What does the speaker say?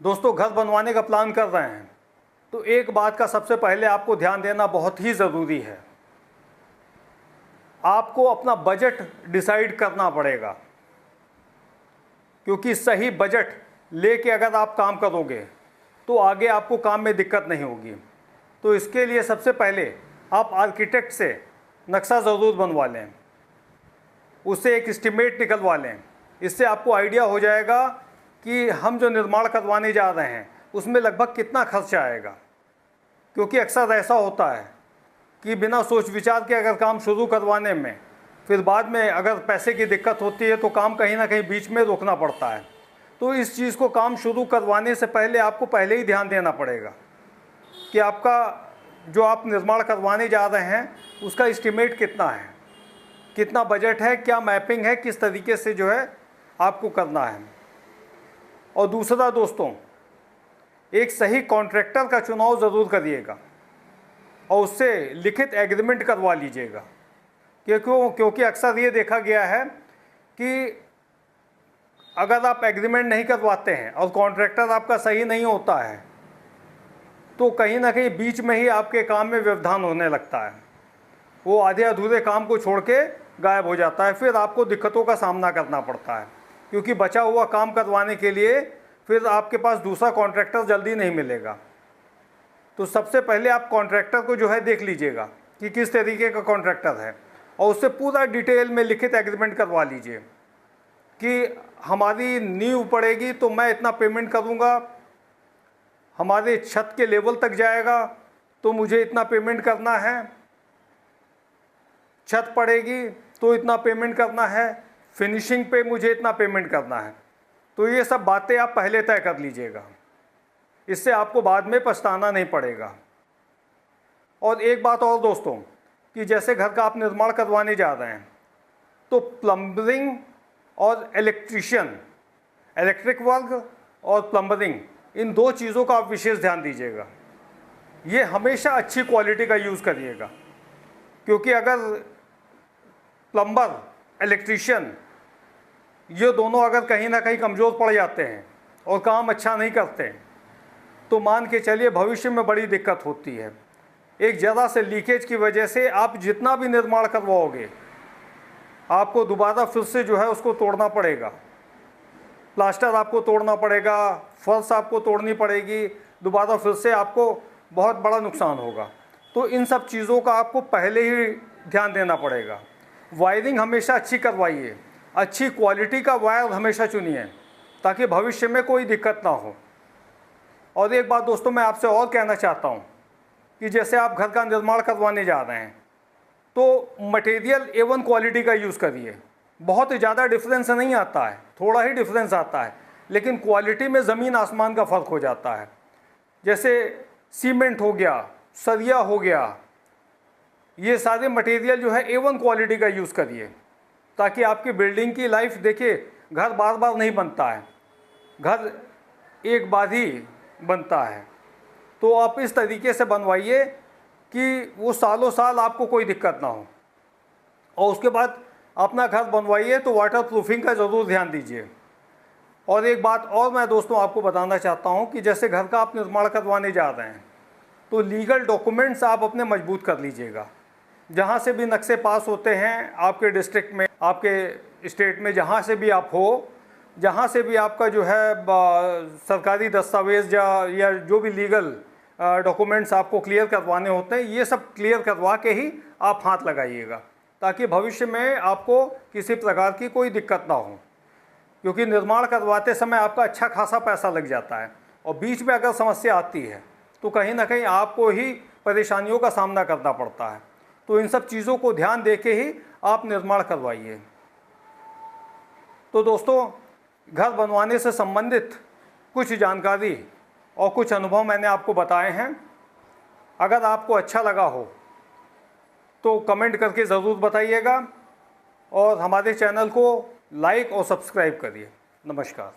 दोस्तों, घर बनवाने का प्लान कर रहे हैं तो एक बात का सबसे पहले आपको ध्यान देना बहुत ही ज़रूरी है। आपको अपना बजट डिसाइड करना पड़ेगा, क्योंकि सही बजट लेके अगर आप काम करोगे तो आगे आपको काम में दिक्कत नहीं होगी। तो इसके लिए सबसे पहले आप आर्किटेक्ट से नक्शा ज़रूर बनवा लें, उससे एक एस्टीमेट निकलवा लें। इससे आपको आइडिया हो जाएगा कि हम जो निर्माण करवाने जा रहे हैं उसमें लगभग कितना खर्चा आएगा। क्योंकि अक्सर ऐसा होता है कि बिना सोच विचार के अगर काम शुरू करवाने में फिर बाद में अगर पैसे की दिक्कत होती है तो काम कहीं ना कहीं बीच में रोकना पड़ता है। तो इस चीज़ को काम शुरू करवाने से पहले आपको पहले ही ध्यान देना पड़ेगा कि आपका जो आप निर्माण करवाने जा रहे हैं उसका एस्टीमेट कितना है, कितना बजट है, क्या मैपिंग है, किस तरीके से जो है आपको करना है। और दूसरा दोस्तों, एक सही कॉन्ट्रैक्टर का चुनाव ज़रूर करिएगा और उससे लिखित एग्रीमेंट करवा लीजिएगा। क्योंकि अक्सर ये देखा गया है कि अगर आप एग्रीमेंट नहीं करवाते हैं और कॉन्ट्रैक्टर आपका सही नहीं होता है तो कहीं ना कहीं बीच में ही आपके काम में व्यवधान होने लगता है। वो आधे अधूरे काम को छोड़ के गायब हो जाता है, फिर आपको दिक्कतों का सामना करना पड़ता है। क्योंकि बचा हुआ काम करवाने के लिए फिर आपके पास दूसरा कॉन्ट्रैक्टर जल्दी नहीं मिलेगा। तो सबसे पहले आप कॉन्ट्रैक्टर को जो है देख लीजिएगा कि किस तरीके का कॉन्ट्रैक्टर है और उससे पूरा डिटेल में लिखित एग्रीमेंट करवा लीजिए कि हमारी नींव पड़ेगी तो मैं इतना पेमेंट करूँगा, हमारे छत के लेवल तक जाएगा तो मुझे इतना पेमेंट करना है, छत पड़ेगी तो इतना पेमेंट करना है, फिनिशिंग पे मुझे इतना पेमेंट करना है। तो ये सब बातें आप पहले तय कर लीजिएगा, इससे आपको बाद में पछताना नहीं पड़ेगा। और एक बात और दोस्तों, कि जैसे घर का आप निर्माण करवाने जा रहे हैं तो प्लम्बिंग और इलेक्ट्रिशियन, इलेक्ट्रिक वर्क और प्लम्बरिंग, इन दो चीज़ों का आप विशेष ध्यान दीजिएगा। ये हमेशा अच्छी क्वालिटी का यूज़ करिएगा, क्योंकि अगर प्लम्बर, इलेक्ट्रिशियन ये दोनों अगर कहीं ना कहीं कमज़ोर पड़ जाते हैं और काम अच्छा नहीं करते तो मान के चलिए भविष्य में बड़ी दिक्कत होती है। एक ज़रा से लीकेज की वजह से आप जितना भी निर्माण करवाओगे आपको दोबारा फिर से जो है उसको तोड़ना पड़ेगा, प्लास्टर आपको तोड़ना पड़ेगा, फर्श आपको तोड़नी पड़ेगी, दोबारा फिर से आपको बहुत बड़ा नुकसान होगा। तो इन सब चीज़ों का आपको पहले ही ध्यान देना पड़ेगा। वायरिंग हमेशा अच्छी करवाइए, अच्छी क्वालिटी का वायर हमेशा चुनिए ताकि भविष्य में कोई दिक्कत ना हो। और एक बात दोस्तों मैं आपसे और कहना चाहता हूँ कि जैसे आप घर का निर्माण करवाने जा रहे हैं तो मटेरियल A1 क्वालिटी का यूज़ करिए। बहुत ज़्यादा डिफरेंस नहीं आता है, थोड़ा ही डिफरेंस आता है, लेकिन क्वालिटी में ज़मीन आसमान का फ़र्क हो जाता है। जैसे सीमेंट हो गया, सरिया हो गया, ये सारे मटेरियल जो है A1 क्वालिटी का यूज़ करिए ताकि आपकी बिल्डिंग की लाइफ, देखिए घर बार बार नहीं बनता है, घर एक बार ही बनता है। तो आप इस तरीके से बनवाइए कि वो सालों साल आपको कोई दिक्कत ना हो। और उसके बाद अपना घर बनवाइए तो वाटर प्रूफिंग का ज़रूर ध्यान दीजिए। और एक बात और मैं दोस्तों आपको बताना चाहता हूँ कि जैसे घर का आप निर्माण करवाने जा रहे हैं तो लीगल डॉक्यूमेंट्स आप अपने मजबूत कर लीजिएगा। जहाँ से भी नक्शे पास होते हैं आपके डिस्ट्रिक्ट में, आपके स्टेट में, जहाँ से भी आप हो, जहाँ से भी आपका जो है सरकारी दस्तावेज़ या जो भी लीगल डॉक्यूमेंट्स आपको क्लियर करवाने होते हैं, ये सब क्लियर करवा के ही आप हाथ लगाइएगा ताकि भविष्य में आपको किसी प्रकार की कोई दिक्कत ना हो। क्योंकि निर्माण करवाते समय आपका अच्छा खासा पैसा लग जाता है और बीच में अगर समस्या आती है तो कहीं ना कहीं आपको ही परेशानियों का सामना करना पड़ता है। तो इन सब चीज़ों को ध्यान दे के ही आप निर्माण करवाइए। तो दोस्तों, घर बनवाने से संबंधित कुछ जानकारी और कुछ अनुभव मैंने आपको बताए हैं। अगर आपको अच्छा लगा हो तो कमेंट करके ज़रूर बताइएगा और हमारे चैनल को लाइक और सब्सक्राइब करिए। नमस्कार।